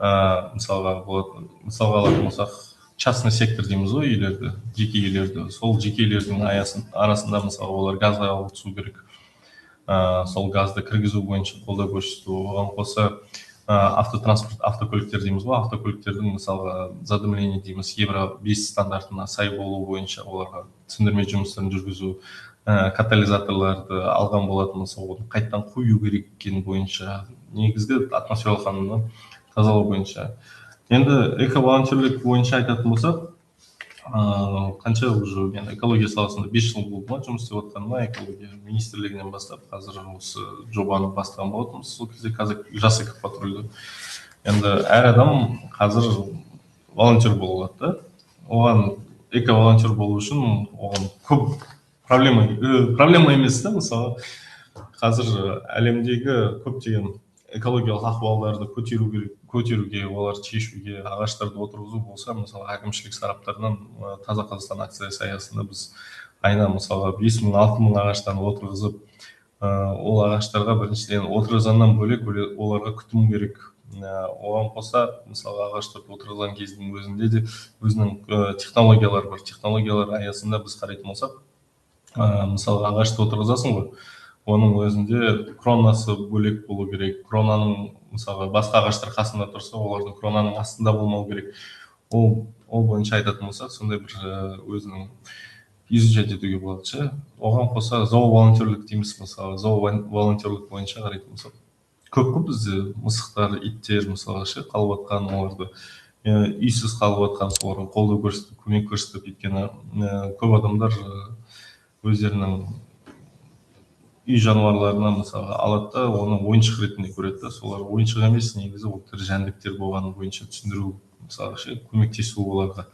мысалға алатын болсақ, частный сектор дейміз ғой, үйлерді, жеке үйлерді. Сол жеке үйлердің арасында мысалы олар газға ауытқу керек. Сол газды кіргізу бойынша қолдау көрсету. Оған қоса автокөліктер дейміз ғой, автокөліктердің мысалға задымление дейміз, Евро 5 стандартына сай болу бойынша оларға түсіндірме жұмыстарын жүргізу, катализаторларды алған болатын болса, оны қайттан қою керек екені бойынша, негізгі атмосфералық қануны тазалау бойынша. Енді эко-волонтерлік бойынша айтатын болсақ, қанша уже мен экология саласында 5 жыл болды ма жұмыс істеп жатқаныма, экология министрлігінен бастап қазір осы жобаны бастаған болатынбыз. Сол кезде қазір жас экопатрульді. Енді әр адам қазір волонтер бола алады да. Оған эко-волонтер болу үшін оған көп проблема емес та. Мысалы қазір әлемдегі көптеген экологиялық ахуалдарды көтеруге, оларды шешуге, ағаштарды отырғызу болса, мысалы әкімшілік сараптарынан Таза Қазақстан акциясы аясында біз айына мысалға 5.000-6.000 ағаштан отырғызып, ол ағаштарға біріншіден отырғызғаннан бөлек оларға күтім керек. Оған қоса мысалы ағаштарды отырғызған кездің өзінде де өзінің технологиялары бар. Технологиялар аясында біз қарайтын болсақ, мысалы ағашты отырғызасың ғой, оның өзінде кронасы бөлек болу керек. Кронаның мысалы басқа ағаштар қасында тұрса, олардың кронаның астында болмау керек. Ол бойынша айтатын болсақ, сондай бір өзінің изучать етуге болады ше. Оған қоса зооволонтерлік дейміз, мысалы зооволонтерлік бойынша қарайтын болсақ, көп бізде мысықтар, иттер мысалға ше қалып жатқан, оларды үйсіз қалып жатқан, соларға қолдау көрсетіп, көмек көрсетіп, өйткені көп адамдар өздерінің үй жануарларына мысалға алады да, оны ойыншық ретінде көреді да. Солар ойыншық емес, негізі ол тірі жәндіктер болғаны бойынша түсіндіру, мысалы ше, көмектесу оларға.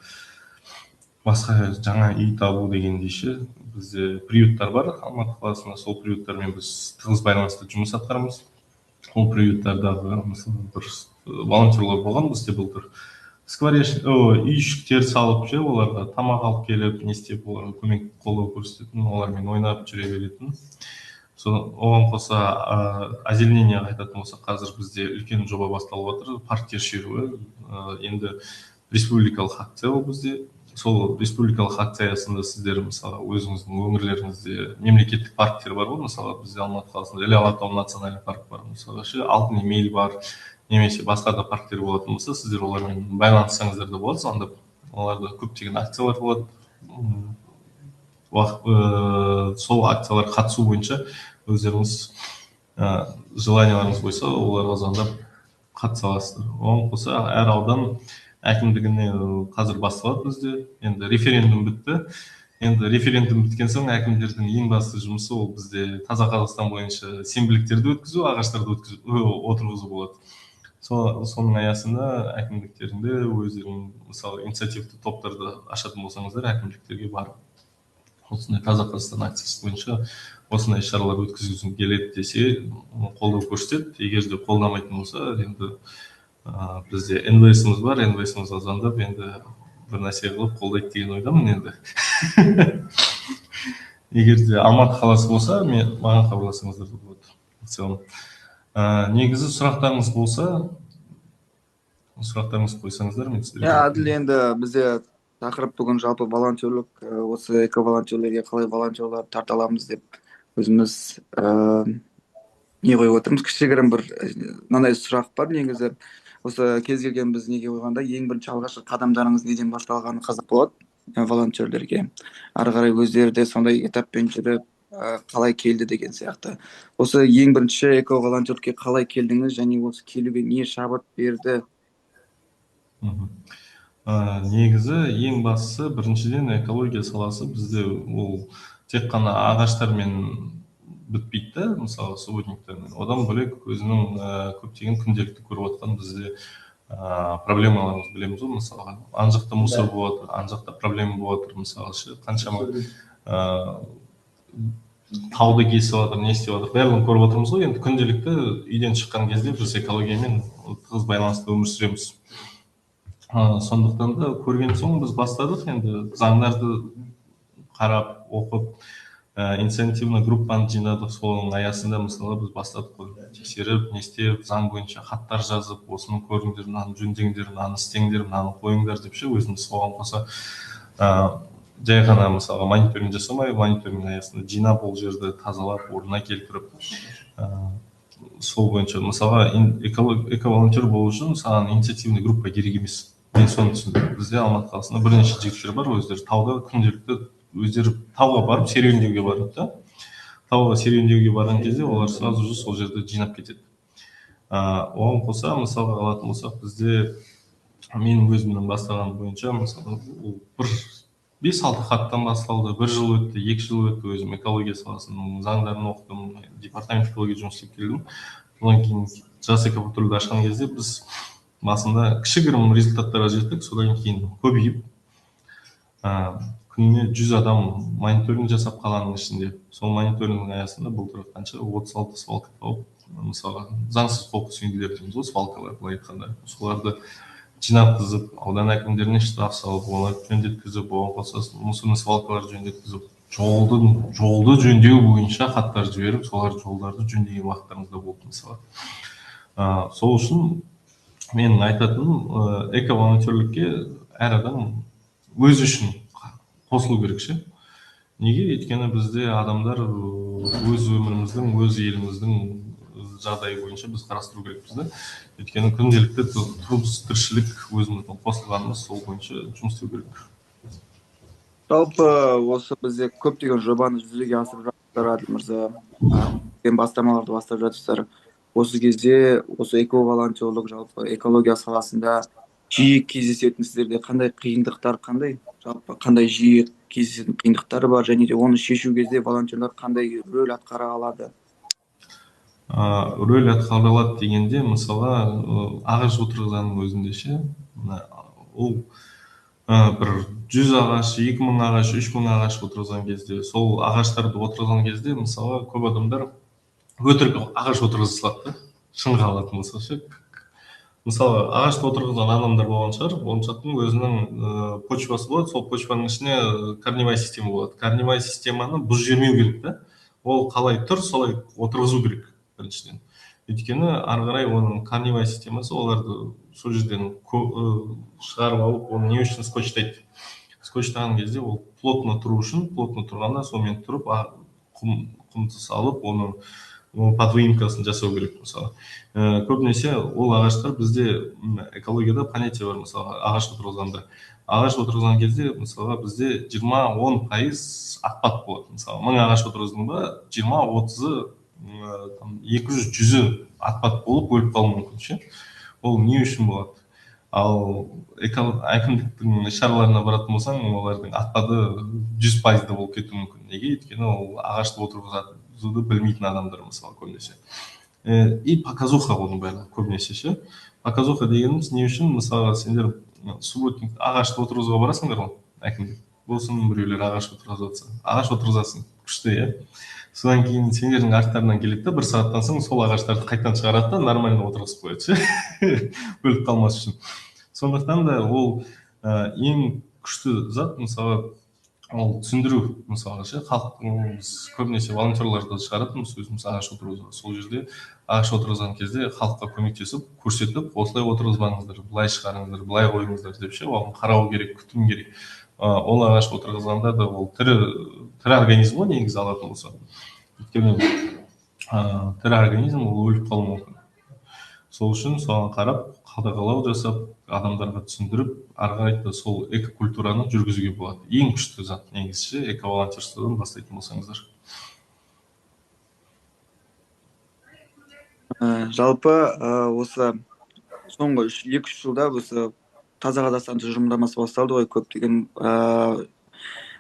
Басқа жаңа үй табу дегендей ше, бізде приюттар бар Алматы қаласында, сол приюттармен біз тығыз байланысты жұмыс атқарамыз. Ол приюттардағы мысалы бір волонтерлар болған бізде былтыр. Үйшіктер салып ше, оларға тамақ алып келіп, не істеп, оларға көмек қолдау көрсететін, олармен ойнап жүре беретін. Оған қоса озеленение айтатын болсақ, қазір бізде үлкен жоба басталып жатыр, парктер шеруі. Енді республикалық акция ол бізде. Сол республикалық акция аясында сіздер мысалы өзіңіздің өңірлеріңізде мемлекеттік парктер бар ғой, мысалы бізде Алматы қаласында Іле Алатау национальный парк бар, мысалы ше, Алтын Емел бар, немесе басқа да парктер болатын болса, сіздер олармен байланыссаңыздар да болады, звондап. Оларда көптеген акциялар болады. Сол акцияларға қатысу бойынша өздеріңіз желанияларыңыз болса, оларға звондап қатыса аласыздар. Оған қоса әр аудан әкімдігіне қазір басталады бізде. Енді референдум бітті. Енді референдум біткен соң әкімдердің ең басты жұмысы ол бізде Таза Қазақстан бойынша сенбіліктерді өткізу, ағаштарды отырғызу болады. Соның аясында әкімдіктерінде өздерің мысалы инициативті топтарды ашатын болсаңыздар, әкімдіктерге барып осындай Таза Қазақстан акциясы бойынша осындай шаралар өткізгісі келеді десе, қолдау көрсетеді. Егер де қолдамайтын болса, енді бізде НВС-іміз бар, НВС-імізге звондап, енді бір нәрсе қылып қолдайды деген ойдамын енді. Егер де Алматы қаласы болса, маған хабарласыңыздар болады. В целом. Негізі сұрақтарыңыз болса, сұрақтарыңыз қойсаңыздар, мен сіздерге. Әділ, енді бізде тақырып бүгін жалпы волонтерлік, осы эко-волонтерлерге қалай волонтерлар тарта аламыз деп өзіміз не қойып отырмыз. Кішігірім бір мынандай сұрақ бар негізі. Осы кез келген біз неге қойғанда ең бірінші алғашқы қадамдарыңыз неден басталғаны қызық болады волонтерлерге. Ары қарай өздері де сондай этаппен жүріп қалай келді деген сияқты. Осы ең бірінші эко-волонтерлікке қалай келдіңіз және осы келуге не шабыт берді? Негізі ең бастысы біріншіден экология саласы бізде ол тек қана ағаштармен бітпейді, мысалы субботниктермен. Одан бөлек өзінің көптеген күнделікті көріп отқан бізде проблемаларымыз білеміз ғой, мысалға ана жақта мусор болып жатыр, ана жақта проблема болып жатыр, мысалы ше, қаншама тауды кесіп жатыр, не істеп жатыр, барлығын көріп отырмыз ғой. Енді күнделікті үйден шыққан кезде біз экологиямен тығыз байланысты өмір сүреміз. Сондықтан да көрген соң біз бастадық, енді заңдарды қарап, оқып, инициативный группаны жинадық, соның аясында мысалы біз бастадық қой. тексеріп не істеп заң бойынша хаттар жазып осыны көріңдер, мынаны жөндеңдер, мынаны істеңдер, мынаны қойыңдар деп ше өзіміз соған қоса жай ғана мысалға мониторинг жасамай, мониторинг аясында жинап ол жерді тазалап орнына келтіріп сол бойынша мысалға эко-волонтер болу үшін саған инициативный группа керек емес. Мен соны түсіндім. Бізде Алматы қаласында бірнеше жігіттер бар, өздері тауда күнделікті өздері тауға барып серуендеуге барады да. Тауға серуендеуге барған кезде олар сразу же сол жерді жинап кетеді. Оған қоса мысалға алатын болсақ, бізде менің өзімнің бастаған бойынша мысалы ол бір 5-6 хаттан басталды. 1 жыл өтті, 2 жыл өтті, өзім экология саласының заңдарын оқыдым, департамент экология жұмыс істеп келдім. Одан кейін жас экопатрульді ашқан кезде біз басында кішігірім результаттарға жеттік, содан кейін көбейіп күніне 100 адам мониторинг жасап қаланың ішінде. Сол мониторингтің аясында былтыр қанша 36 свалка тауып, мысалға заңсыз қоқыс үйінділер дейміз ғой, свалкалар былай айтқанда. Соларды жинатқызып, аудан әкімдеріне штраф салып, оларды жөндеткізіп, оған қоса мусорный свалкаларды жөндеткізіп, жолды жөндеу бойынша хаттар жіберіп, солар жолдарды жөндеген уақыттарымыз да болды мысалы. Сол үшін менің айтатыным эко-волонтерлікке әр адам өзі үшін қосылу керек ше. Неге? Өйткені бізде адамдар өз өміріміздің, өз еліміздің жағдайы бойынша біз қарастыру керекпіз да. Өйткені күнделікті тұрмыс-тіршілік өзіміздің қосылғанымыз сол бойынша жұмыс істеу керек. Жалпы осы бізде көптеген жобаны жүзеге асырып жатыр Әділ мырза. Бастамаларды бастап жатырсыздар. Осы кезде осы эко-волонтерлік жалпы экология саласында жиі кездесетін сіздерде қандай қиындықтар, жалпы қандай жиі кездесетін қиындықтар бар, және де оны шешу кезде волонтерлар қандай рөл атқара алады? Рөл атқара алады дегенде, мысалға ағаш отырғызғанның өзінде ше, ол бір 100 ағаш, 2000 ағаш, 3000 ағаш отырғызған кезде, сол ағаштарды отырғызған кезде, мысалға көп адамдар өтірік ағаш отырғыза салады, шынға алатын болса ше. Мысалы, ағашты отырғызған адамдар болған шығар, оншақтың өзінің почвасы болады, сол почваның ішіне корневая система болады. Корневая системаны бұз жермеу керек та. Ол қалай тұр, солай отырғызу керек біріншіден. Өйткені ары қарай оның корневая системасы оларды сол жерден шығарып алып, оны не үшін скотчтайды. Скотчтаған кезде ол плотно тұру үшін, плотно тұрғанда сонымен тұрып, құмды салып, оны под выемкасын жасау керек мысалы. Көбінесе ол ағаштар бізде экологияда понятие бар, мысалы ағаш отырғызғанда. Ағаш отырғызған кезде мысалға бізде 20-10% атпат болады. Мысалы 1000 ағаш отырғыздың ба, 20-30-ы 200-100-і атпат болып өліп қалуы мүмкін ше. Ол не үшін болады? Ал әкімдіктің шараларына баратын болсаң, олардың атпады 100% болып кетуі мүмкін. Неге? Өйткені ол ағашты отырғызуды білмейтін адамдар мысалы көбінесе. И показуха оның бәрі көбінесе ше. Показуха дегеніміз не үшін? Мысалы сендер субботник ағашты отырғызуға барасыңдар ғой, әкімдік. Болсын біреулер ағаш отырғызып жатса. Ағаш отырғызасың, күшті иә. Содан кейін сендердің арттарынан келеді де, 1 сағаттан соң сол ағаштарды қайтадан шығарады да, нормально отырғызып қояды ше. Бөліп қалмас үшін. Сондықтан да ол ең күшті зат, мысалы, ол түсіндіру, мысалы ше, халықтың көбінесе волонтерларды шығаратынбыз өзіміз ағаш отырғызуға. Сол жерде ағаш отырғызған кезде халыққа көмектесіп, көрсетіп, осылай отырғызбаңыздар, былай шығарыңыздар, былай қойыңыздар деп ше, оған қарау керек, күтім керек. Ол ағаш отырғызғанда да ол тірі организм ғой негізі алатын болса. Өйткені тірі организм ол өліп қалуы мүмкін. Сол үшін соған қарап, қадағалау жасап, адамдарға түсіндіріп, ары қарай сол экокультураны жүргізуге болады. Ең күшті зат негізі эко-волонтерстводан бастайтын болсаңыздар. Жалпы осы соңғы 2-3 жылда осы Таза Қазақстан тұжырымдамасы басталды ғой, көптеген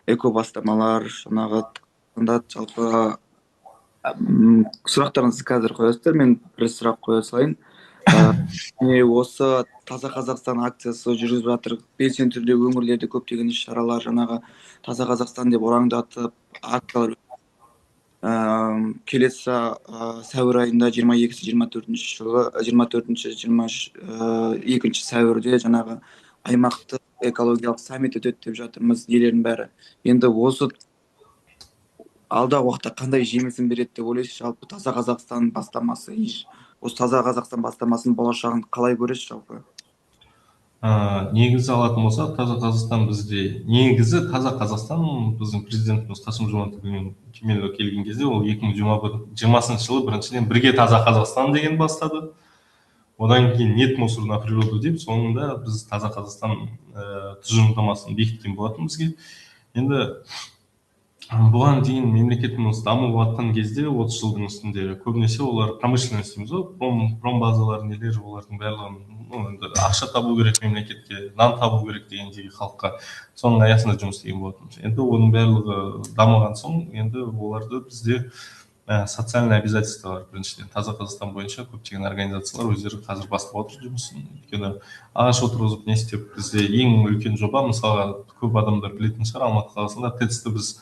эко бастамалар, жаңағы жалпы сұрақтарыңызды қазір қоясыздар, мен бір сұрақ қоя салайын. Осы Таза Қазақстан акциясы жүргізіп жатыр. Белсенді түрде өңірлерде көптеген іс-шаралар, жаңағы Таза Қазақстан деп ораңдатып акциялар. Келесі сәуір айында 22-24 жылы, 24-22 сәуірде жаңағы аймақтық экологиялық саммит өтеді деп жатырмыз, елердің бәрі. Енді осы алдағы уақытта қандай жемісін береді деп ойлайсыз? Жалпы таза Қазақстан бастамасы, осы таза Қазақстан бастамасының болашағын қалай көресіз жалпы? Негізі алатын болсақ, таза Қазақстан бізде, негізі таза Қазақстан біздің президентіміз Қасым Жомарт Кемелұлы келген кезде ол 2020 жылы біріншіден бірге таза Қазақстан деген бастады. Одан кейін нет мусора на природу деп, соңында біз таза Қазақстан тұжырымдамасын бекіткен болатын бізге. Енді бұған дейін мемлекетіміз дамып жатқан кезде 30 жылдың үстінде көбінесе олар промышленность дейміз ғой, промбазалар нелер, олардың барлығын енді ақша табу керек мемлекетке, нан табу керек дегендегі халыққа, соның аясында жұмыс істеген болатынбыз. Енді оның барлығы дамыған соң, енді оларды бізде социальный обязательство бар. Біріншіден таза Қазақстан бойынша көптеген организациялар өздері қазір бастап отыр жұмысын. Өйткені ағаш отырғызып не істеп, бізде ең үлкен жоба, мысалға көп адамдар білетін шығар, Алматы қаласында ТЭЦ-ті біз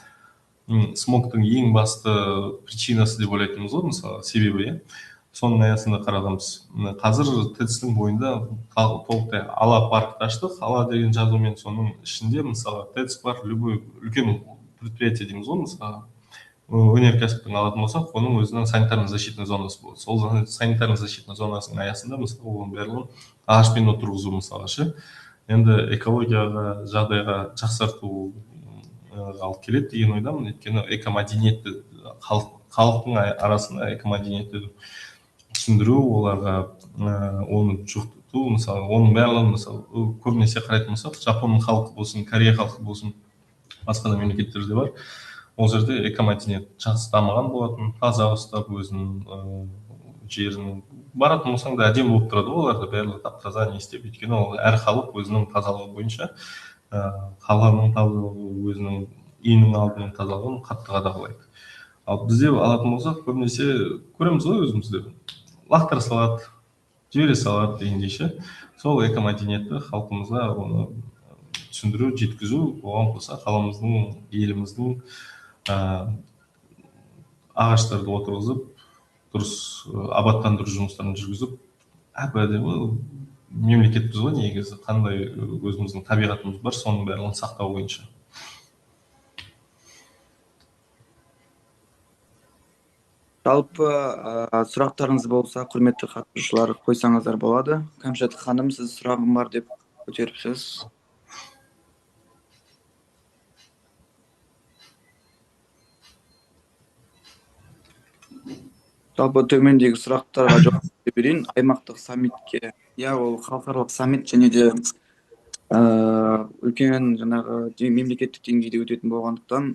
смогтың ең басты причинасы деп ойлайтынымыз ғой, мысалы себебі, иә, соның аясында қарағанбыз. Қазір ТЭЦ-тің бойында толықтай ала паркті аштық. Ала деген жазумен соның ішінде мысалы ТЭЦ бар, любой үлкен предприятие дейміз ғой, мысалы өнеркәсіптің алатын болсақ, оның өзінің санитарно защитный зонасы болады. Сол санитарно защитный зонасының аясында мысалы оның барлығын ағашпен отырғызу мысалға ше. Енді экологияға, жағдайға жақсарту алып келеді деген ойдамын. Өйткені экомәдениетті халықтың арасында экомәдениетті түсіндіру, оларға оны жұқтырту, мысалы оның барлығын мысалы көбінесе қарайтын болсақ, Жапонның халқы болсын, Корея халқы болсын, басқа да мемлекеттерде бар. Ол жерде экомәдениет жақсы дамыған болатын, таза ұстап өзінің жерін баратын болсаң да әдемі болып тұрады, оларды барлығы тап-таза не істеп, өйткені ол әр халық өзінің тазалығы бойынша қаланың тазалығы, өзінің үйінің алдының тазалығын қатты қадағалайды. Ал бізде алатын болсақ, көбінесе көреміз ғой өзімізде, лақтыра салады, жібере салады дегендей ше. Сол экомәдениетті халқымызға оны түсіндіру, жеткізу, оған қоса қаламыздың, еліміздің ағаштарды отырғызып, дұрыс абаттандыру жұмыстарын жүргізіп, әп-әдемі мемлекетпіз ғой негізі, қандай өзіміздің табиғатымыз бар, соның барлығын сақтау бойынша. Жалпы сұрақтарыңыз болса, құрметті қатысушылар, қойсаңыздар болады. Кәмшат ханым, сіз сұрағым бар деп көтеріпсіз. Жалпы төмендегі сұрақтарға жауап берейін. Аймақтық саммитке, иә, ол халықаралық саммит және де үлкен жаңағы мемлекеттік деңгейде өтетін болғандықтан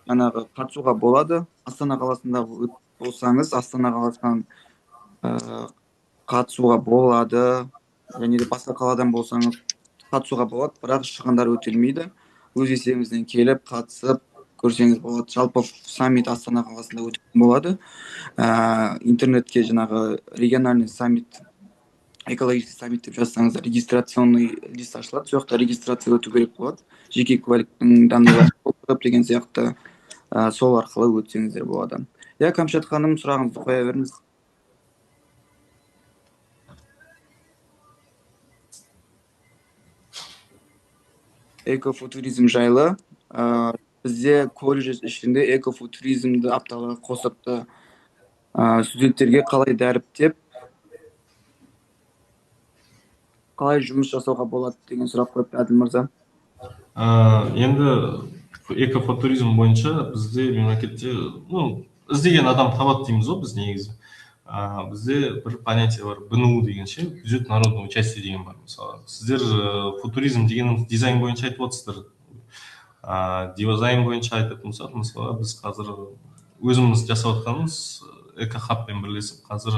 жаңағы қатысуға болады. Астана қаласында болсаңыз, Астана қаласынан қатысуға болады, және де басқа қаладан болсаңыз қатысуға болады, бірақ шығындар өтелмейді. Өз есебіңізден келіп қатысып көрсеңіз болады. Жалпы саммит Астана қаласында өтетін болады. Интернетке жаңағы региональный саммит, экологический саммит деп жазсаңыздар, регистрационный лист ашылады. Сол жақта регистрация өту керек болады. Жеке куәліктің данные деген сияқты сол арқылы өтсеңіздер болады. Иә, Кәмшат ханым, сұрағыңызды қоя беріңіз. Экофутуризм жайлы. Бізде колледж ішінде экофутуризмді апталығы қосыпты. Студенттерге қалай дәріптеп, қалай жұмыс жасауға болады деген сұрақ қойыпты Әділ мырза. Енді экофутуризм бойынша бізде мемлекетте іздеген адам табады дейміз ғой біз негізі. Бізде бір понятие бар, БНУ деген ше, бюджет народного участия деген бар. Мысалы, сіздер футуризм деген дизайн бойынша айтып отырсыздар. Дизайн бойынша айтатын болсақ, мысалы, біз қазір өзіміз жасап жатқанымыз экохабпен бірлесіп, қазір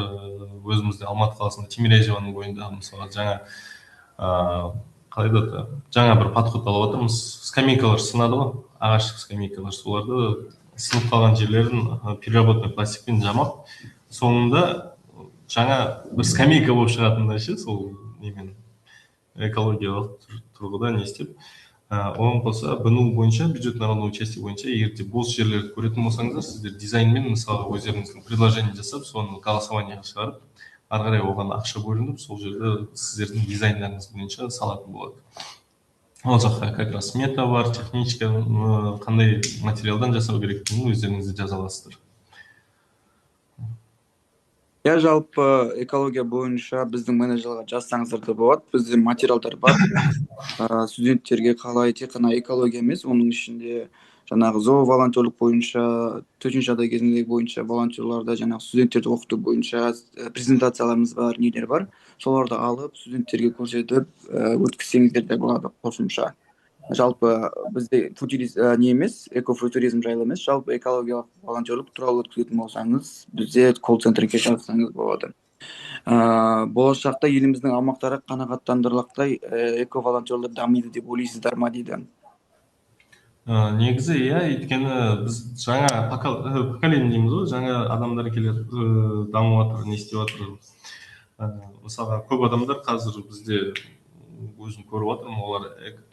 өзімізде Алматы қаласында Тимирязеваның бойында, мысалы, жаңа бір подход алып жатырмыз. Скамейкалар сынады ғой, ағаш скамейкалар, соларды сынып қалған жерлерін переработанный пластикпен жамап, соңында жаңа бір скамейка болып шығатындай ше, сол немен экологиялық тұрғыда не істеп. Оған қоса БНУ бойынша, бюджет народного участия бойынша, егер де бос жерлерді көретін болсаңыздар, сіздер дизайнмен мысалға өздеріңіздің предложение жасап, соны голосованияға шығарып, ары қарай оған ақша бөлініп, сол жерде сіздердің дизайндарыңыз бойынша салатын болады. Ол жаққа как раз смета бар, техничка, қандай материалдан жасау керектігін өздеріңіз жаза аласыздар. Я жалпы экология бойынша біздің менеджерға жазсаңыздар да болады. Бізде материалдар бар. Студенттерге қалай тек қана экология емес, оның ішінде жаңағы волонтерлік бойынша, төтенше жағдай кезіндегі бойынша волонтерларда жаңағы студенттерді оқыту бойынша презентацияларымыз бар, нелер бар. Соларды алып студенттерге көрсетіп өткізсеңіздер де болады қосымша. Жалпы бізде не емес, экофутуризм жайлы емес, жалпы экологиялық волонтерлік туралы өткізетін болсаңыз, бізде колл-центрге жазсаңыз болады. Болашақта еліміздің аумақтары қанағаттандырарлықтай эко волонтерлер дамиды деп ойлайсыздар ма дейді. Негізі иә, өйткені біз жаңа поколение дейміз ғой, жаңа адамдар келеді, дамып жатыр, не істеп жатыр. Мысалға көп адамдар қазір бізде өзім көріп жатырмын, олар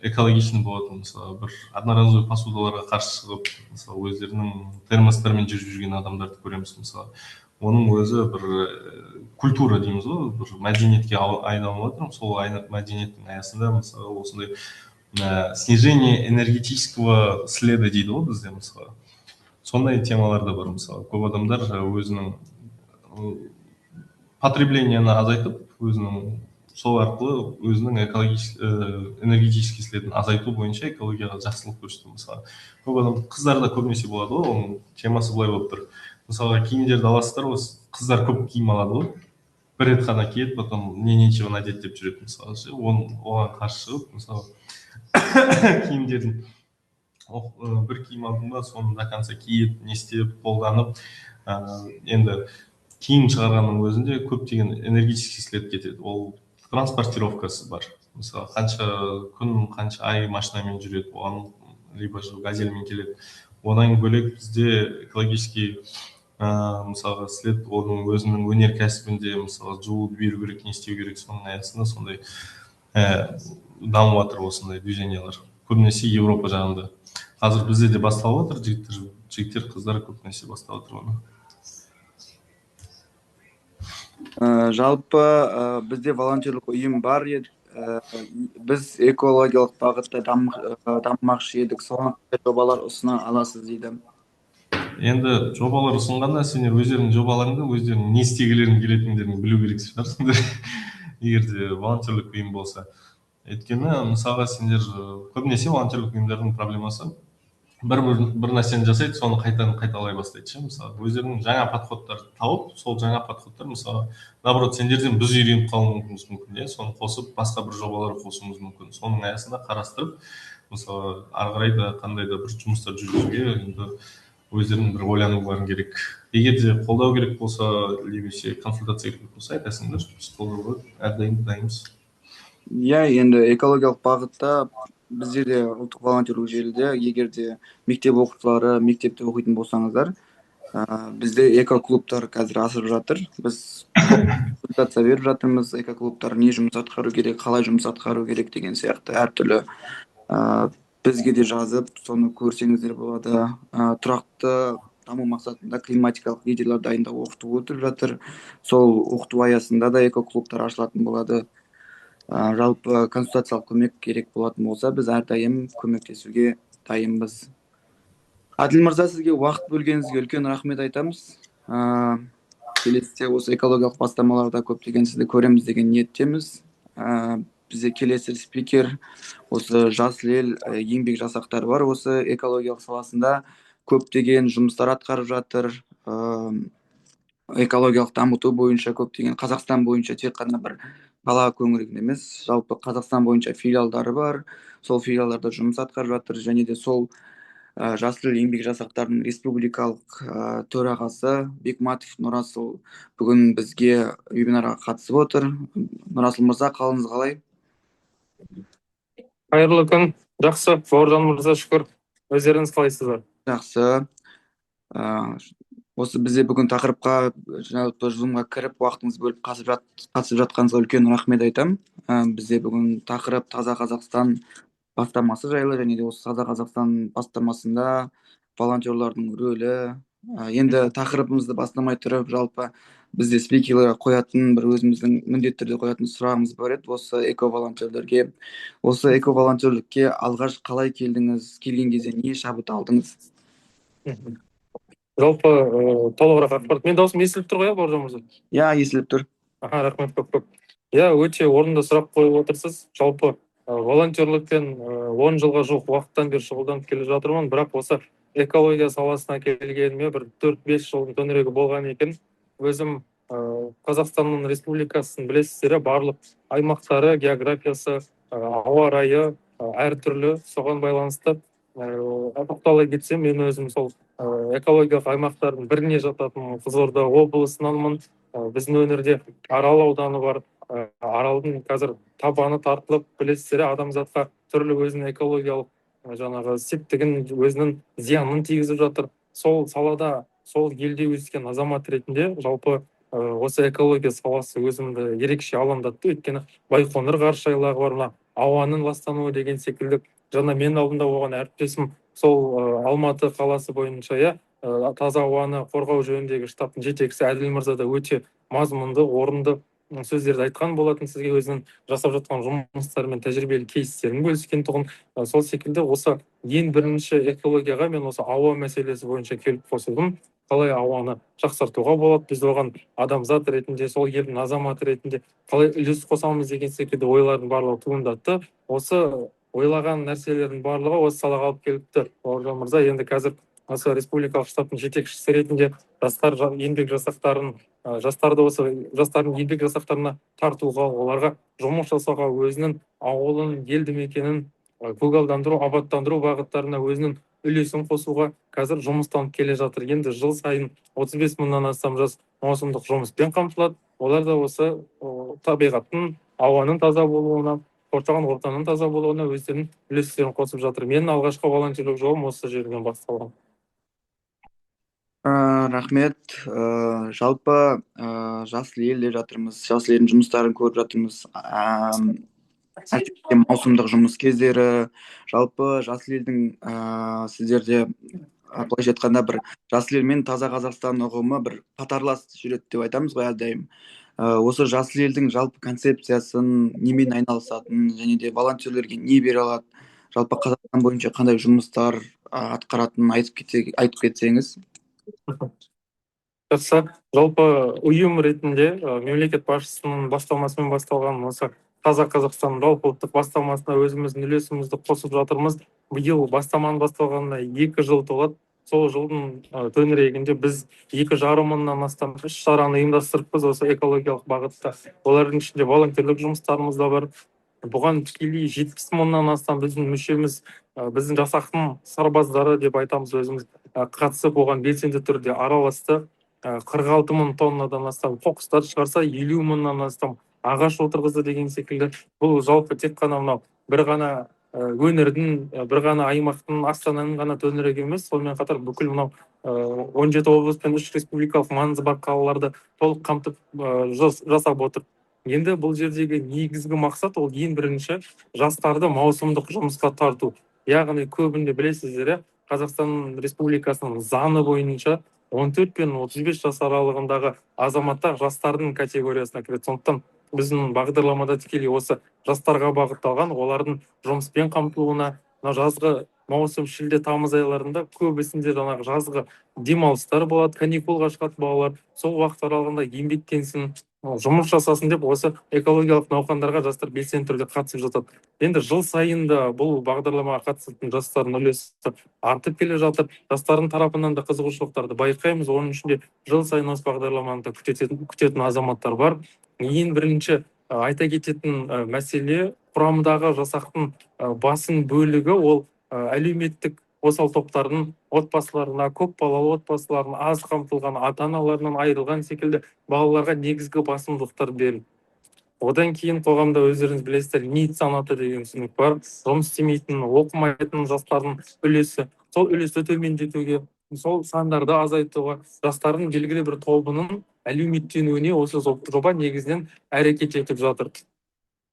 экологичный болатын. Мысалы бір одноразовый посудаларға қарсы шығып, мысалы өздерінің термостармен жүріп жүрген адамдарды көреміз. Мысалы оның өзі бір культура дейміз ғой, бір мәдениетке айналып жатыр. Сол мәдениеттің аясында мысалы осындай снижение энергетического следа дейді ғой бізде. Мысалы сондай темалар да бар. Мысалы көп адамдар өзінің потреблениені азайтып, өзінің сол арқылы өзінің энергетический следін азайту бойынша экологияға жақсылық көрсету. Мысалы көп адам, қыздарда көбінесе болады ғой, оның темасы былай болып тұр. Мысалға киімдерді аласыздар, осы қыздар көп киім алады ғой, бір рет қана киеді, потом мне нечего надеть деп жүреді. Мысалы оған қарсы шығып, мысалы киімдерін бір киім алдың ба, соны до конца киіп, не істеп, қолданып, енді киім шығарғанның өзінде көптеген энергетический след кетеді. Ол транспортировкасы бар. Мысалы қанша күн, қанша ай машинамен жүреді, оған либо газельмен келеді. Одан бөлек бізде экологический мысалға след оның өзінің өнеркәсібінде мысалы жуып беру керек, не істеу керек, соның аясында сондай дамып жатыр осындай движениялар. Көбінесе Европа жағында. Қазір бізде де басталып жатыр, жігіттер, қыздар көбінесе бастап жатыр оны. Жалпы бізде волонтерлік ұйым бар еді. Біз экологиялық бағытта дамымақшы едік. Соған жобалар ұсына аласыз дейді. Енді жобалар ұсынғанда сендер өздеріңнің жобаларыңды өздерің не істегілерің келетіндерін білу керек шығарсыңдар. Егер де волонтерлік ұйым болса. Өйткені мысалға сендер көбінесе волонтерлік ұйымдардың проблемасы бір нәрсені жасайды, соны қайталай бастайды ше. Мысалы өздерінің жаңа подходтарды тауып, сол жаңа подходтар мысалы наоборот сендерден біз үйреніп қалуымыз мүмкін, иә, соны қосып басқа бір жобалар қосуымыз мүмкін. Соның аясында қарастырып, мысалы ары қарай да қандай да бір жұмыстар жүргізуге енді өздерінің бір ойланулары керек. Егер де қолдау керек болса, немесе консультация керек болса, айтасыңдар, біз қолдауға әрдайым дайынбыз. Иә, енді экологиялық бағытта бізде де ұлттық волонтерлік желіде, егер де мектеп оқушылары мектепте оқитын болсаңыздар, бізде экоклубтар қазір асып жатыр. Біз консультация беріп жатырмыз, экоклубтар не жұмыс атқару керек, қалай жұмыс атқару керек деген сияқты әртүрлі бізге де жазып, соны көрсеңіздер болады. Тұрақты даму мақсатында климатикалық лидерлер дайындау оқыту өтіп жатыр. Сол оқыту аясында да экоклубтар ашылатын болады. Жалпы консультациялық көмек керек болатын болса, біз әрдайым көмектесуге дайынбыз. Әділ мырза, сізге уақыт бөлгеніңізге үлкен рахмет айтамыз. Келесіде осы экологиялық бастамаларда көптеген сізді көреміз деген ниеттеміз. Бізде келесі спикер осы Жасыл ел еңбек жасақтары бар, осы экологиялық саласында көптеген жұмыстар атқарып жатыр. Экологиялық дамыту бойынша көптеген, Қазақстан бойынша тек қана бір қала төңірегінде емес, жалпы Қазақстан бойынша филиалдары бар. Сол филиалдарда жұмыс атқарып жатыр, және де сол Жасыл ел еңбек жасақтарының республикалық төрағасы Бекматов Нұрасыл бүгін бізге вебинарға қатысып отыр. Нұрасыл мырза, қалыңыз қалай? Қайырлы күн, жақсы, бауыржан мырза, шүкір. Өздеріңіз қалайсыздар? Жақсы. Осы бізде бүгін тақырыпқа жалпы Zoom-ға кіріп уақытыңызды бөліп қатысып жатқаныңызға үлкен рахмет айтамын. Бізде бүгін тақырып Таза Қазақстан бастамасы жайлы, және де осы Таза Қазақстан бастамасында волонтерлардың рөлі, Енді тақырыбымызды бастамай тұрып, жалпы бізде спикерлерге қоятын бір өзіміздің міндетті түрде қоятын сұрағымыз бар еді осы эко волонтерлерге. Осы эко волонтерлікке алғаш қалай келдіңіз? Келген кезде не шабыт алдыңыз? Жалпы толығырақ ақпарат. Мен даусым естіліп тұр ғой, иә, бауыржан мырза? Иә, естіліп тұр. Рахмет көп. Иә, өте орынды сұрақ қойып отырсыз. Жалпы волонтерлікпен 10 жылға жуық уақыттан бері шұғылданып келе жатырмын, бірақ осы экология саласына келгеніме бір 4-5 жылдың төңірегі болған екен. Өзім Қазақстанның республикасын білесіздер, барлық аймақтары, географиясы, ауа райы әртүрлі, соған байланысты тоқтала кетсем, мен өзім сол экологиялық аймақтардың біріне жататын Қызылорда облысынанмын. Біздің өңірде Арал ауданы бар. Аралдың қазір табаны тартылып, білесіздер, адамзатқа түрлі өзінің экологиялық жаңағы септігін, өзінің зиянын тигізіп жатыр. Сол салада, сол елде өскен азамат ретінде жалпы осы экология саласы өзімді ерекше алаңдатты. Өйткені Байқоңыр ғарыш айлағы бар, мына ауаның ластануы деген секілді. Жаңа мен алдында оған әріптесім сол Алматы қаласы бойынша таза ауаны қорғау жөніндегі штабтың жетекшісі Әділ мырза да өте мазмұнды, орынды сөздерді айтқан болатын, сізге өзінің жасап жатқан жұмыстары мен тәжірибелі кейстерін бөліскен тұғын. Сол секілді осы ең бірінші экологияға мен осы ауа мәселесі бойынша келіп қосылдым. Қалай ауаны жақсартуға болады, біз оған адамзат ретінде, сол елдің азаматы ретінде қалай үлес қосамыз деген секілді ойлардың барлығы туындатты. Осы ойлаған нәрселердің барлығы осы салаға алып келіпті. Бауыржан мырза, енді қазір осы республикалық штабтың жетекшісі ретінде жастар еңбек жасақтарын, жастарды осы жастардың еңбек жасақтарына тартуға, оларға жұмыс жасауға, өзінің ауылын, елді мекенін көгалдандыру, абаттандыру бағыттарына өзінің үлесін қосуға қазір жұмыстанып келе жатыр. Енді жыл сайын 35 мыңнан астам жас маусымдық жұмыспен қамтылады. Олар да осы табиғаттың, ауаның таза болуына, қоршаған ортаның таза болуына өздерінің үлестерін қосып жатыр. Менің алғашқы волонтерлік жолым осы жерден басталған. Рахмет. Жалпы жасыл ел деп жатырмыз, жасыл елдің жұмыстарын көріп жатырмыз. Әсіресе маусымдық жұмыс кездері, жалпы жасыл елдің сіздерде былайша айтқанда бір жасыл ел мен таза Қазақстан ұғымы бір қатарлас жүреді деп айтамыз ғой әрдайым. Осы жасыл елдің жалпы концепциясын, немен айналысатынын және де волонтерлерге не бере алады, жалпы Қазақстан бойынша қандай жұмыстар атқаратынын айтып кетсеңіз. Жақсы. Жалпы ұйым ретінде мемлекет басшысының бастамасымен басталған осы таза Қазақстан жалпы ұлттық бастамасына өзіміздің үлесімізді қосып жатырмыз. Биыл бастаманың басталғанына 2 жыл толады. Сол жылдың төңірегінде біз 2,5 мыңнан астам іс-шараны ұйымдастырыппыз осы экологиялық бағытта. Олардың ішінде волонтерлік жұмыстарымыз да бар. Бұған тікелей 70 мыңнан астам біздің мүшеміз, біздің жасақтың сарбаздары деп айтамыз өзіміз, қатысып оған белсенді түрде араласты. 46 мың тоннадан астам қоқыстар шығарса, 50 мыңнан астам ағаш отырғызды деген секілді. Бұл жалпы тек қана мынау бір ғана өңірдің, бір ғана аймақтың, Астананың ғана төңірегі емес, сонымен қатар бүкіл мынау 17 облыс пен 3 республикалық маңызы бар қалаларды толық қамтып жасап отыр. Енді бұл жердегі негізгі мақсат ол ең бірінші жастарды маусымдық жұмысқа тарту. Яғни көбінде білесіздер, Қазақстан Республикасының заңы бойынша 14 пен 35 жас аралығындағы азаматтар жастардың категориясына кіреді. Сондықтан біздің бағдарламада тікелей осы жастарға бағытталған, олардың жұмыспен қамтылуына, жазғы маусым, шілде, тамыз айларында көбісінде жаңағы жазғы демалыстар болады, каникулға шығады балалар. Сол уақыт аралығында еңбектенсін, жұмыс жасасын деп осы экологиялық науқандарға жастар белсенді түрде қатысып жатады. Енді жыл сайында бұл бағдарламаға қатысатын жастардың үлесі артып келе жатыр. Жастардың тарапынан да қызығушылықтарды байқаймыз. Оның ішінде жыл сайын осы бағдарламаны күтетін азаматтар бар. Ең бірінші айта кететін мәселе, құрамындағы жасақтың басым бөлігі ол әлеуметтік осал топтардың отбасыларына, көп балалы отбасыларына, аз қамтылған ата-аналарынан айырылған секілді балаларға негізгі басымдықтар берілді. Одан кейін қоғамда өздеріңіз білесіздер, ниет санаты деген түсінік бар. Жұмыс істемейтін, оқымайтын жастардың үлесі, сол үлесті төмендетуге, сол сандарды азайтуға, жастардың белгілі бір тобының әлеуметтенуіне осы жоба негізінен әрекет етіп жатыр.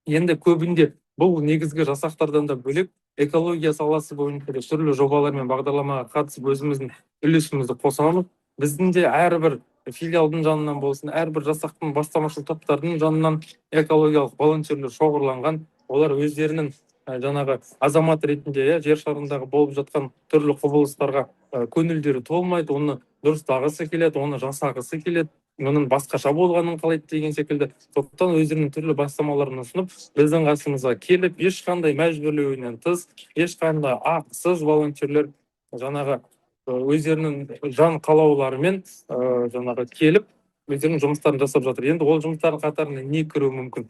Енді көбінде бұл негізгі жасақтардан да бөлек экология саласы бойынша түрлі жобалар мен бағдарламаға қатысып өзіміздің үлесімізді қосамыз. біздің де әрбір филиалдың жанынан болсын, әрбір жасақтың бастамашыл топтардың жанынан экологиялық волонтерлер шоғырланған. Олар өздерінің жаңағы азамат ретінде жер шарындағы болып жатқан түрлі құбылыстарға көңілдері толмайды, оны дұрыстағысы келеді, оны жасағысы келеді, оның басқаша болғанын қалайды деген секілді. Сондықтан өздерінің түрлі бастамаларын ұсынып, біздің қасымызға келіп, ешқандай мәжбүрлеуінен тыс, ешқандай ақысыз волонтерлер жаңағы өздерінің жан қалауларымен жаңағы келіп өздерінің жұмыстарын жасап жатыр. Енді ол жұмыстардың қатарына не кіруі мүмкін?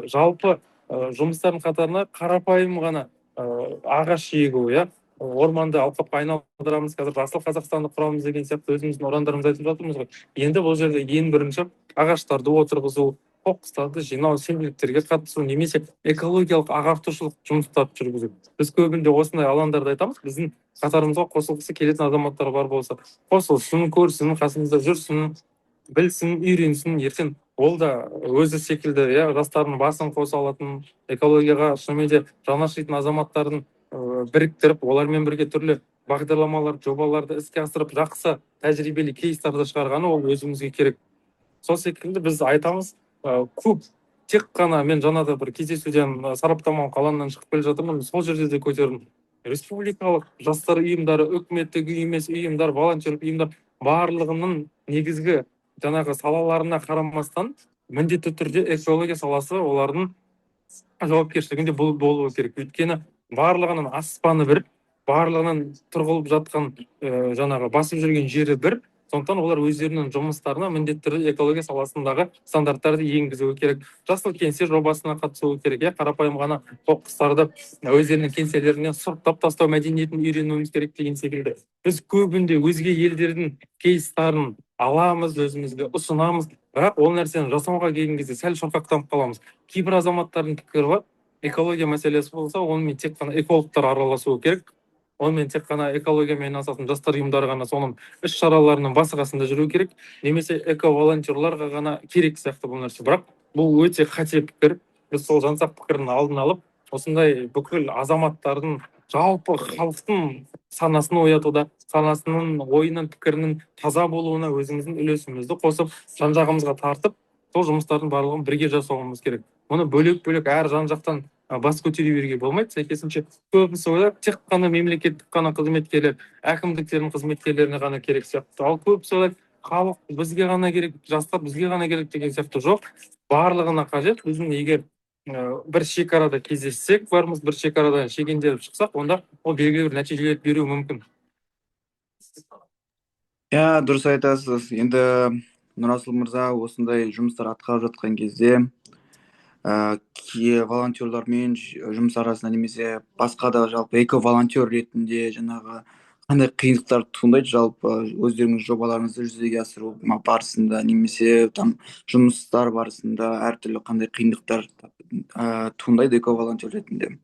Жалпы жұмыстардың қатарына қарапайым ғана ағаш егу, орманды алқапқа айналдырамыз, қазір жасыл Қазақстанды құрамыз деген сияқты өзіміздің ұрандарымызды айтып жатырмыз ғой. Енді бұл жерде ең бірінші ағаштарды отырғызу, қоқыстарды жинау, сенбіліктерге қатысу, немесе экологиялық ағартушылық жұмыстарды жүргізу. Біз көбінде осындай алаңдарды айтамыз. Біздің қатарымызға қосылғысы келетін азаматтар бар болса, қосылсын, көрсін, қасымызда жүрсін, білсін, үйренсін, ертең ол да өзі секілді жастардың басын қоса алатын, экологияға шынымен де жаны ашитын азаматтардың біріктіріп, олармен бірге түрлі бағдарламалар, жобаларды іске асырып, жақсы тәжірибелі кейстарды шығарғаны ол өзімізге керек. Сол секілді біз айтамыз, көп тек қана мен жаңада бір кездесуден сараптамалық алаңнан шығып келе жатырмын, сол жерде де көтердім. Республикалық жастар ұйымдары, үкіметтік емес ұйымдар, волонтерлік ұйымдар барлығының негізгі жаңағы салаларына қарамастан міндетті түрде экология саласы олардың жауапкершілігінде болуы керек. Өйткені барлығының аспаны бір, барлығының тұрғылып жатқан жаңағы басып жүрген жері бір. Сондықтан олар өздерінің жұмыстарына міндетті түрде экология саласындағы стандарттарды енгізуі керек. Жасыл кеңсе жобасына қатысуы керек. Қарапайым ғана қоқыстарды өздерінің кеңселерінен сұрыптап тастау мәдениетін үйренуіміз керек деген секілді. Біз көбінде өзге елдердің кейстарын аламыз, өзімізге ұсынамыз, бірақ ол нәрсені жасауға келген кезде сәл шорқақтанып қаламыз. Кейбір азаматтардың пікірі бар, экология мәселесі болса, онымен тек қана экологтар араласуы керек. Онымен тек қана экологиямен айналысатын жастар ұйымдары ғана соның іс-шараларының басы-қасында жүру керек, немесе эко-волонтерларға ғана керек сияқты бұл нәрсе. Бірақ бұл өте қате пікір. Біз сол жансақ пікірдің алдын алып, осындай бүкіл азаматтардың, жалпы халықтың санасын оятуда, санасының, ойының, пікірінің таза болуына өзіміздің үлесімізді қосып, жан-жағымызға тартып, сол жұмыстардың барлығын бірге жасауымыз керек. Оны бөлек-бөлек әр жан-жақтан бас көтере беруге болмайды. Сәйкесінше көбісі ойлап, тек қана мемлекеттік қана қызметкерлер, әкімдіктердің қызметкерлеріне ғана керек сияқты. Ал көбісі ойлап, халық бізге ғана керек, жастар бізге ғана керек деген сияқты. Жоқ, барлығына қажет. Біздің егер бір шекарада кездессек, барымыз бір шекарадан шегенделіп шықсақ, онда ол белгілі бір нәтижелер беруі мүмкін. Дұрыс айтасыз. Енді Нұрасыл мырза осындай жұмыстар атқарып жатқан кезде волонтерлармен жұмыс арасында немесе басқа да жалпы эко-волонтер ретінде жаңағы қандай қиындықтар туындайды жалпы өздеріңіз жобаларыңызды жүзеге асыру барысында немесе там жұмыстар барысында әртүрлі қандай қиындықтар туындайды эко-волонтер ретінде?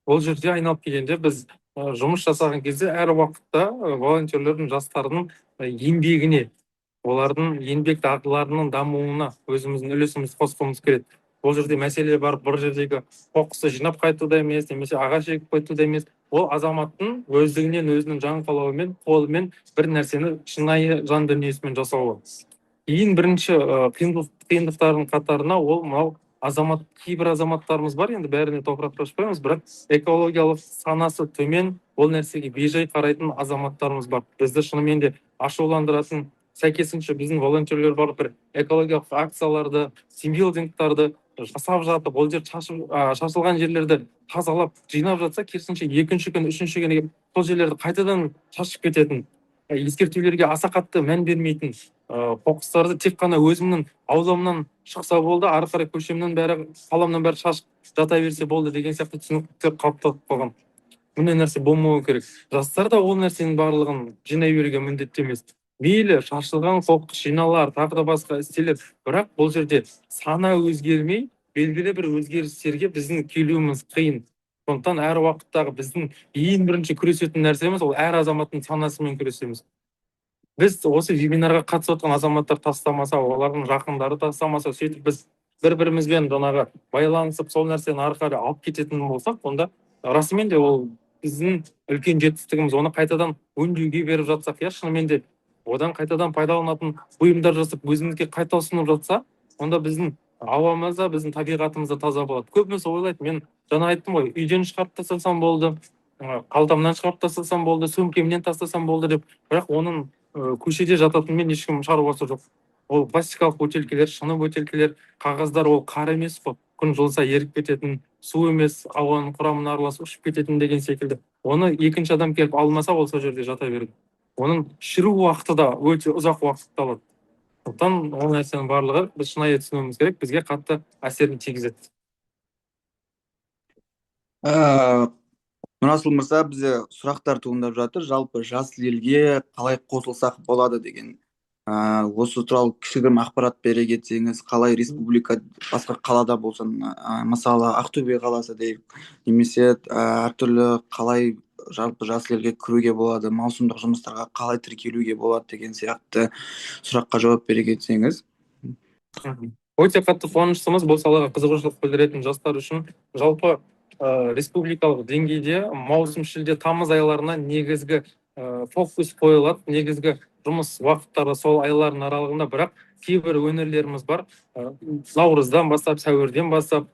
Ол жерде айналып келгенде біз жұмыс жасаған кезде әр уақытта волонтерлердің жастарының еңбегіне, олардың еңбек дағдыларының дамуына өзіміздің үлесімізді қосқымыз келеді. Ол жерде мәселе бар, бір жердегі қоқысты жинап қайтуда емес, немесе ағаш егіп қайтуда емес. Ол азаматтың өздігінен, өзінің жан қалауымен, қолымен бір нәрсені шынайы жан дүниесімен жасауы. Ең бірінші қиындықтардың қатарына ол мынау кейбір азаматтарымыз бар, енді бәріне топырақ шашпаймыз, бірақ экологиялық санасы төмен, ол нәрсеге бейжай қарайтын азаматтарымыз бар. Бізді шынымен де ашуландыратын, сәйкесінше біздің волонтерлер бар, бір экологиялық акцияларды, тимбилдингтарды жасап жатып, ол жер шашылған жерлерді тазалап, жинап жатса, керісінше екінші күн, үшінші күн сол жерлерді қайтадан шашып кететін, ескертулерге аса қатты мән бермейтін, қоқыстарды тек қана өзімнің ауламнан шықса болды, ары қарай көшемнен бәрі, қаламнан бәрі шашып жата берсе болды деген сияқты түсініктер қалыптасып қалған. Мұндай нәрсе болмауы керек. Жастар да ол нәрсенің барлығын жинай беруге міндетті емес. Мейлі шашылған қоқыс жиналар, тағы да басқа істелер, бірақ бұл жерде сана өзгермей, белгілі бір өзгерістерге біздің келуіміз қиын. Сондықтан әр уақыттағы біздің ең бірінші күресетін нәрсеміз ол әр азаматтың санасымен күресеміз. Біз осы вебинарға қатысып отқан азаматтар тастамаса, олардың жақындары тастамаса, сөйтіп біз бір-бірімізбен жаңағы байланысып сол нәрсені ары қарай алып кететін болсақ, онда расымен де ол біздің үлкен жетістігіміз. Оны қайтадан өңдеуге беріп жатсақ, шынымен де одан қайтадан пайдаланатын бұйымдар жасап өзімізге қайта ұсынып жатса, онда біздің ауамыз да, біздің табиғатымыз да таза болады. Көбіміз ойлайды, мен жаңа айттым ғой, үйден шығарып тастасам болды, қалтамнан шығарып тастасам болды, сөмкемнен тастасам болды деп. Бірақ оның көшеде жататынымен ешкім шаруасы жоқ. Ол пластикалық бөтелкелер, шыны бөтелкелер, қағаздар, ол қар емес қой. Күн жылыса еріп кететін, су емес, ауаның құрамына араласып ұшып кететін деген секілді. Оны екінші адам келіп алмаса, ол сол жерде жата береді. Оның шіру уақыты да өте ұзақ уақытты алады. Сондықтан ол нәрсенің барлығы біз шынайы түсінуіміз керек, бізге қатты әсерін тигізеді. Нұрасыл мырза, бізде сұрақтар туындап жатыр. Жалпы жасыл елге қалай қосылсақ болады деген. Осы туралы кішігірім ақпарат бере кетсеңіз, қалай республика басқа қалада болсын, мысалы Ақтөбе қаласы дейік, немесе әртүрлі қалай жалпы жасыл елге кіруге болады, маусымдық жұмыстарға қалай тіркелуге болады деген сияқты сұраққа жауап бере кетсеңіз. Өте қатты қуаныштымыз бұл салаға қызығушылық білдіретін жастар үшін. Жалпы республикалық деңгейде маусым, шілде, тамыз айларына негізгі фокус қойылады, негізгі жұмыс уақыттары сол айлардың аралығында. Бірақ кейбір өңірлеріміз бар, наурыздан бастап, сәуірден бастап,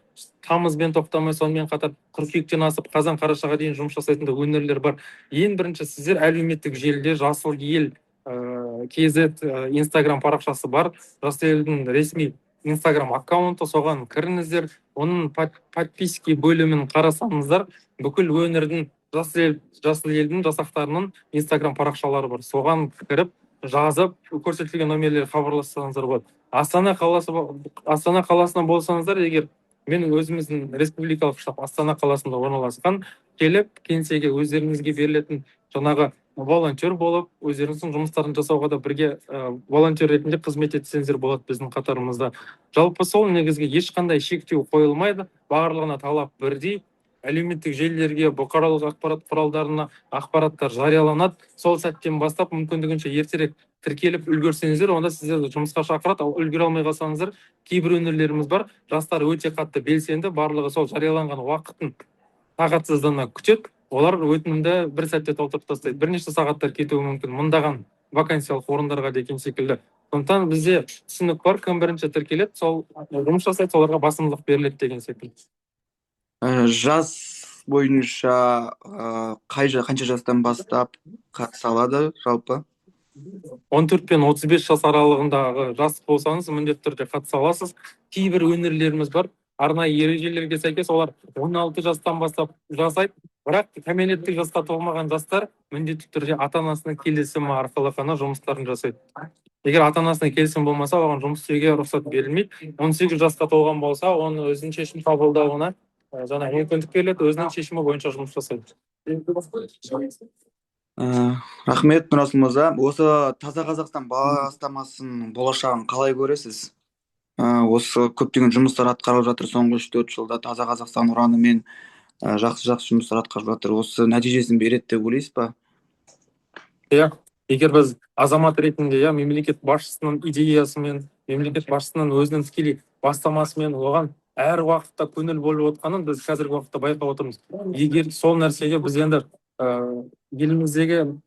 тамызбен тоқтамай, сонымен қатар қыркүйектен асып қазан, қарашаға дейін жұмыс жасайтын өңірлер бар. Ең бірінші, сіздер әлеуметтік желіде жасыл ел KZ Instagram парақшасы бар, жасыл елдің ресми Instagram аккаунты, соған кіріңіздер, оның подписки бөлімін қарасаңыздар, бүкіл өңірдің жасыл елдің жасақтарының Instagram парақшалары бар. Соған кіріп, жазып, көрсетілген номерлер хабарлассаңыздар болады. Астана қаласынан болсаңыздар, егер мен өзіміздің республикалық штаб Астана қаласында орналасқан, келіп, кеңсеге өздеріңізге берілетін жаңағы волонтер болып, өздеріңіздің жұмыстарын жасауға да бірге волонтер ретінде қызмет етсеңіздер болады біздің қатарымызда. Жалпы сол негізге ешқандай шектеу қойылмайды, барлығына талап бірдей. Әлеуметтік желілерге, бұқаралық ақпарат құралдарына ақпараттар жарияланады. Сол сәттен бастап мүмкіндігінше ертерек тіркеліп үлгерсеңіздер, онда сіздерді жұмысқа шақырады. Ал үлгере алмай қалсаңыздар, кейбір өңірлеріміз бар, жастар өте қатты белсенді, барлығы сол жарияланған уақытын тағатсыздана күтеді. Олар өтінімді бір сәтте толтырып тастайды. Бірнеше сағаттар кетуі мүмкін, мыңдаған вакансиялық орындарға деген секілді. Сондықтан бізде түсінік бар, кім бірінші тіркеледі, сол жұмыс жасайды, соларға басымдылық беріледі деген секілді. Жас бойынша қанша жастан бастап қатыса алады жалпы? 14 пен 35 жас аралығындағы жас болсаңыз, міндетті түрде қатыса аласыз. Кейбір өңірлеріміз бар, арнайы ережелерге сәйкес олар 16 жастан бастап жасайды. Бірақ кәмелеттік жасқа толмаған жастар міндетті түрде ата-анасының келісімі арқылы ғана жұмыстарын жасайды. Егер ата-анасының келісімі болмаса, оған жұмыс істеуге рұқсат берілмейді. 18 жасқа толған болса, оны өзінің шешім қабылдауына жаңа мүмкіндік беріледі, өзінің шешімі бойынша жұмыс жасайды. Рахмет, Нұрасыл мырза. Осы Таза Қазақстан бастамасының болашағын қалай көресіз? Осы көптеген жұмыстар атқарылып жатыр соңғы 3-4 жылда. Таза Қазақстан ұранымен жақсы жұмыстар атқарылып жатыр. Осы нәтижесін береді деп ойлайсыз ба? Егер біз азамат ретінде мемлекет басшысының идеясымен, мемлекет басшысының өзінің тікелей бастамасымен оған әр уақытта көңіл бөліп отқанын біз қазіргі уақытта байқап отырмыз. Егер сол нәрсеге біз енді еліміздегі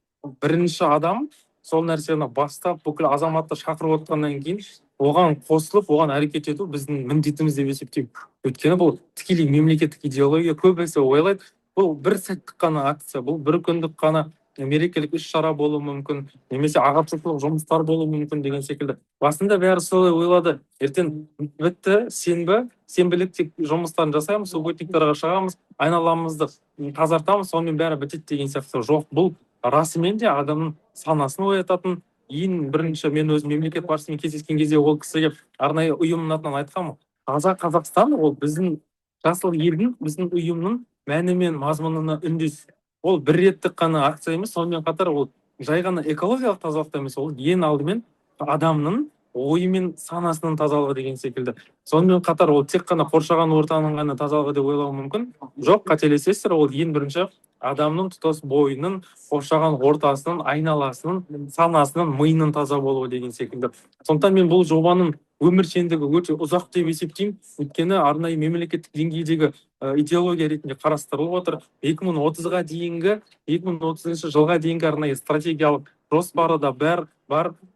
бірінші адам сол нәрсені бастап, бүкіл азаматты шақырып отқаннан кейін оған қосылып, оған әрекет ету біздің міндетіміз деп есептеймін. Өйткені бұл тікелей мемлекеттік идеология. Көбісі ойлайды, бұл бір сәттік қана акция, бұл бір күндік қана мерекелік іс-шара болуы мүмкін, немесе ағартушылық жұмыстар болуы мүмкін деген секілді. Басында бәрі солай ойлады. Ертең бітті, сенбілік тек жұмыстарын жасаймыз, субботниктарға шығамыз, айналамызды тазартамыз, сонымен бәрі бітеді деген сияқты. Жоқ, бұл расымен де адамның санасын оятатын. Ең бірінші мен өзім мемлекет басшысымен кездескен кезде ол кісіге арнайы ұйымның атынан айтқанмын. Таза Қазақстан ол біздің жасыл елдің, біздің ұйымның мәні мен мазмұнына үндес. Ол бір реттік қана акция емес, сонымен қатар ол жай ғана экологиялық тазалық емес, ол ең алдымен адамның ойы мен санасының тазалығы деген секілді. Сонымен қатар ол тек қана қоршаған ортаның ғана тазалығы деп ойлауы мүмкін. Жоқ, қателесесіздер, ол ең бірінші адамның тұтас бойының, қоршаған ортасының, айналасының, санасының, миының таза болуы деген секілді. Сондықтан мен бұл жобаның өміршеңдігі өте ұзақ деп есептеймін. Өйткені арнайы мемлекеттік деңгейдегі идеология ретінде қарастырылып отыр. 2030-ға дейінгі, 2030 жылға дейінгі арнайы стратегиялық жоспары да бар.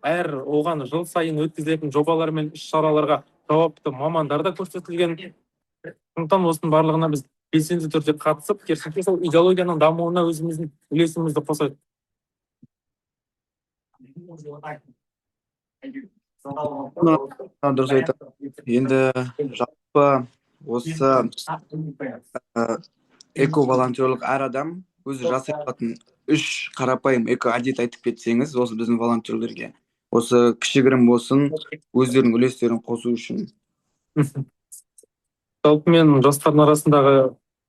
Әр оған жыл сайын өткізілетін жобалар мен іс-шараларға жауапты мамандар да көрсетілген. Сондықтан осының барлығына біз белсенді түрде қатысып, керісінше сол идеологияның дамуына өзіміздің үлесімізді қосайық. Дұрыс айтады. Енді жалпы осы эко-волонтерлік әр адам өзі жасай алатын 3 қарапайым эко-әдет айтып кетсеңіз, осы біздің волонтерлерге, осы кішігірім болсын, өздерінің үлестерін қосу үшін. Жалпы мен жастардың арасындағы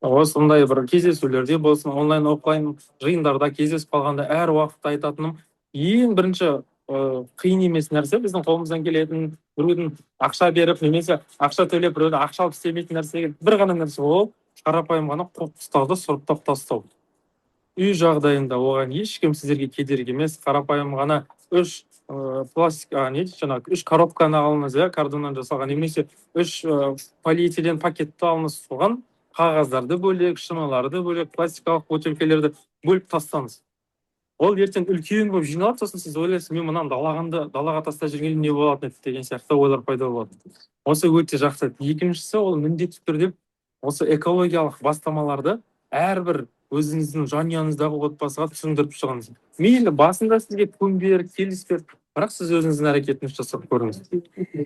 осындай бір кездесулерде болсын, онлайн офлайн жиындарда кездесіп қалғанда әр уақытта айтатыным, ең бірінші қиын емес нәрсе біздің қолымыздан келетін, біреудің ақша беріп немесе ақша төлеп біреуді ақша алып істемейтін нәрсе, бір ғана нәрсе, ол қарапайым ғана қоқыстарды сұрыптап тастау. Үй жағдайында оған ешкім сіздерге кедергі емес, қарапайым ғана 3 пластик, жаңағы 3 коробканы алыңыз, картоннан жасалған, немесе 3 полиэтилен пакетті алыңыз, соған қағаздарды бөлек, шыналарды бөлек, пластикалық бөтелкелерді бөліп тастаңыз. Ол ертең үлкен болып жиналады, сосын сіз ойлайсыз, мен мынаны далаға тастап жүргенде не болатын еді деген сияқты ойлар пайда болады. Осы өте жақсы. Екіншісі, ол міндетті түрде осы экологиялық бастамаларды әрбір өзіңіздің жанұяныздағы отбасыға түсіндіріп шығыңыз. Мейлі басында сізге көнбер, келіспер, бірақ сіз өзіңіздің әрекетіңізді жасап көріңіз.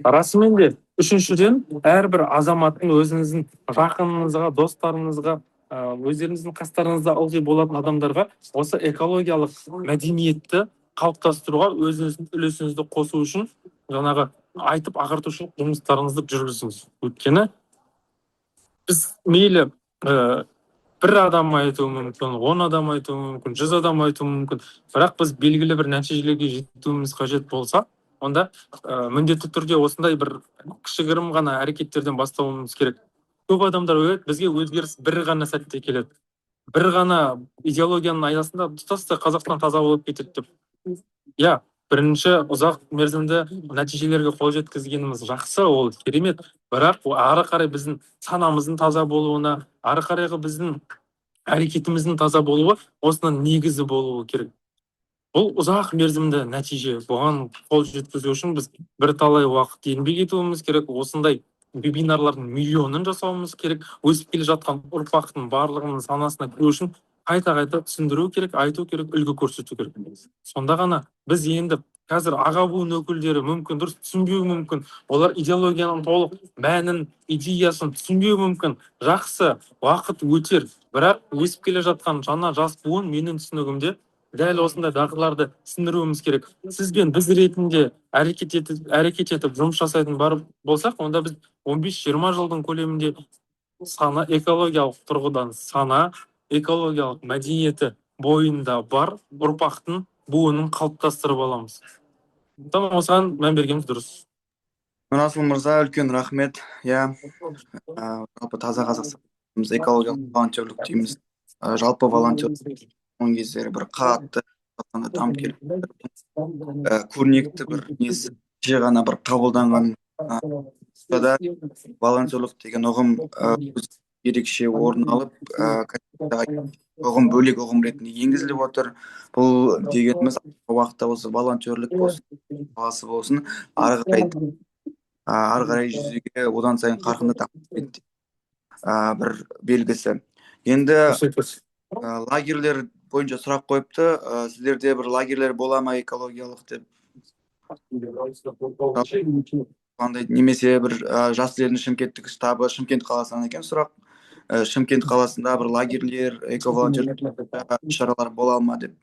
Расымен де, үшіншіден, әрбір азаматтың өзіңіздің жақыныңызға, достарыңызға, өздеріңіздің қастарыңызда ылғи болатын адамдарға осы экологиялық мәдениетті қалыптастыруға өзіңіздің үлесіңізді қосу үшін жаңағы айтып ағартушылық жұмыстарыңызды жүргізіңіз. Өйткені біз мейлі бір адам айтуы мүмкін, 10 адам айтуы мүмкін, 100 адам айтуы мүмкін, бірақ біз белгілі бір нәтижелерге жетуіміз қажет болса, онда міндетті түрде осындай бір кішігірім ғана әрекеттерден бастауымыз керек. Көп адамдар ойлайды, бізге өзгеріс бір ғана сәтте келеді. Бір ғана идеологияның аясында тұтастай Қазақстан таза болып кетеді деп. Бірінші ұзақ мерзімді нәтижелерге қол жеткізгеніміз жақсы, ол керемет. Бірақ ары қарай біздің санамыздың таза болуына, ары қарайғы біздің әрекетіміздің таза болуы осының негізі болуы керек. Бұл ұзақ мерзімді нәтиже. Бұған қол жеткізу үшін біз бірталай уақыт еңбек етуіміз керек. Осындай вебинарлардың миллионын жасауымыз керек. Өсіп келе жатқан ұрпақтың барлығының санасына кіру үшін қайта түсіндіру керек, айту керек, үлгі көрсету керек. Сонда ғана біз енді қазір аға буын өкілдері мүмкін дұрыс түсінбеуі мүмкін, олар идеологияның толық мәнін, идеясын түсінбеуі мүмкін. Жақсы, уақыт өтер, бірақ өсіп келе жатқан жаңа жас буын менің түсінігімде дәл осындай дағдыларды сіңіруіміз керек. Сізбен біз ретінде әрекет етіп жұмыс жасайтын бар болсақ, онда біз 15-20 жылдың көлемінде сана, экологиялық тұрғыдан сана, экологиялық мәдениеті бойында бар ұрпақтың буынын қалыптастырып аламыз. Осыған мән бергеніміз дұрыс. Нұрасыл мырза, үлкен рахмет. Жалпы таза Қазақстан экологиялық волонтерлік дейміз. Жалпы волонтерлік он кездері бір қатты дамып келіп, көрнекті бір несі ғана бір қабылданған да волонтерлік деген ұғым ерекше орын алып, ұғым бөлек ұғым ретінде енгізіліп отыр. Бұл дегеніміз уақытта осы волонтерлік болсын, саласы болсын, ары қарай жүзеге одан сайын қарқынды дамып бір белгісі. Енді лагерлер бойынша сұрақ қойыпты, сіздерде бір лагерлер бола ма экологиялық деп? Немесе бір жас елдің Шымкенттік штабы, Шымкент қаласынан екен сұрақ. Шымкент қаласында бір лагерлер, эко-волонтерлік шаралар бола ма деп?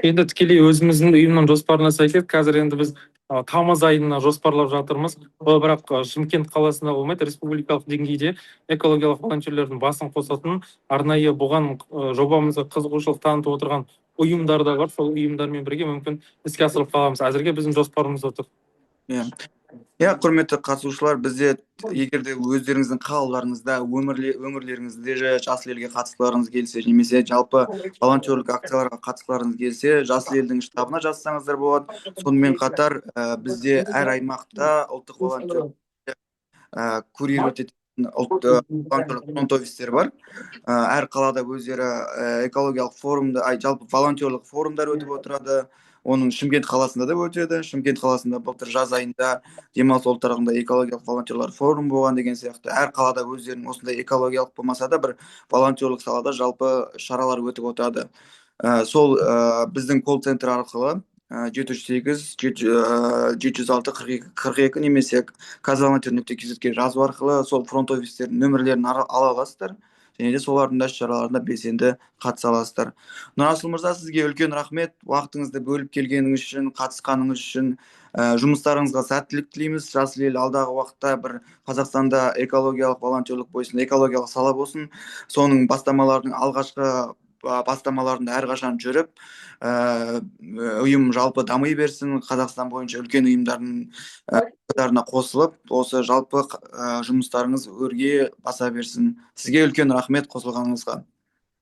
Енді тікелей өзіміздің ұйымның жоспарына сәйкес, қазір енді біз тамыз айына жоспарлап жатырмыз. Ол бірақ Шымкент қаласында болмайды, республикалық деңгейде экологиялық волонтерлердің басын қосатын, арнайы бұған жобамызға қызығушылық танытып отырған ұйымдар да бар. Сол ұйымдармен бірге мүмкін іске асырып қаламыз. Әзірге біздің жоспарымыз отыр. Иә, құрметті қатысушылар, бізде егер де өздеріңіздің қалаларыңызда, өңірлеріңізде же жасыл елге қатысқыларыңыз келсе, немесе жалпы волонтерлік акцияларға қатысқыларыңыз келсе, жасыл елдің штабына жазсаңыздар болады. Сонымен қатар бізде әр аймақта ұлттық волонтер курировать ететін волонтерлік фронт офистер бар. Әр қалада өздері экологиялық форумды, жалпы волонтерлік форумдар өтіп отырады. Оның Шымкент қаласында да өтеді. Шымкент қаласында былтыр жаз айында демалыс орталығында экологиялық волонтерлар форум болған деген сияқты. Әр қалада өздерінің осындай экологиялық болмаса да бір волонтерлік салада жалпы шаралар өтіп отырады. Сол біздің колл-центр арқылы 708 706 42 немесе казvolonter.kz-ге жазу арқылы сол фронт офистердің нөмірлерін ала аласыздар, және де солардың да шараларына белсенді қатыса аласыздар. Нұрасыл мырза, сізге үлкен рахмет, уақытыңызды бөліп келгеніңіз үшін, қатысқаныңыз үшін. Жұмыстарыңызға сәттілік тілейміз. Жасыл ел алдағы уақытта бір Қазақстанда экологиялық волонтерлік болсын, экологиялық сала болсын, соның бастамалардың алғашқы бастамаларында әрқашан жүріп, ұйым жалпы дами берсін, Қазақстан бойынша үлкен ұйымдардың қатарына қосылып, осы жалпы жұмыстарыңыз өрге баса берсін. Сізге үлкен рахмет қосылғаныңызға.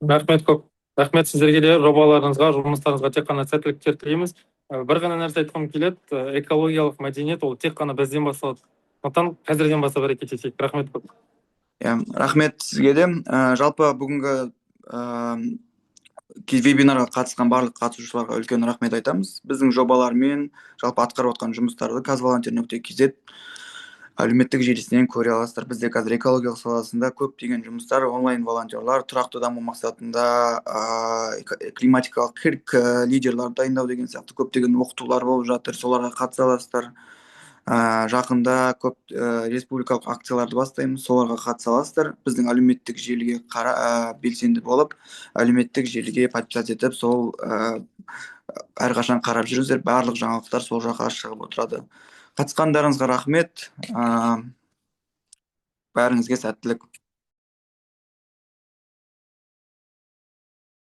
Рахмет көп. Рахмет сіздерге де, жобаларыңызға, жұмыстарыңызға тек қана сәттіліктер тілейміз. Бір ғана нәрсе айтқым келеді, экологиялық мәдениет ол тек қана бізден басталады. Сондықтан қазірден бастап әрекет етейік. Рахмет көп. Рахмет сізге де. Жалпы бүгінгі вебинарға қатысқан барлық қатысушыларға үлкен рахмет айтамыз. Біздің жобалармен жалпы атқарып отқан жұмыстарды казvolonter.kz әлеуметтік желісінен көре аласыздар. Бізде қазір экологиялық саласында көптеген жұмыстар, онлайн волонтерлар, тұрақты даму мақсатында климатикалық лидерлар дайындау деген сияқты көптеген оқытулар болып жатыр. Соларға қатыса аласыздар. Жақында көп республикалық акцияларды бастаймыз, соларға қатыса аласыздар. Біздің әлеуметтік желіге белсенді болып, әлеуметтік желіге подписать етіп, сол әрқашан қарап жүріңіздер. Барлық жаңалықтар сол жаққа шығып отырады. Қатысқандарыңызға рахмет. Бәріңізге сәттілік.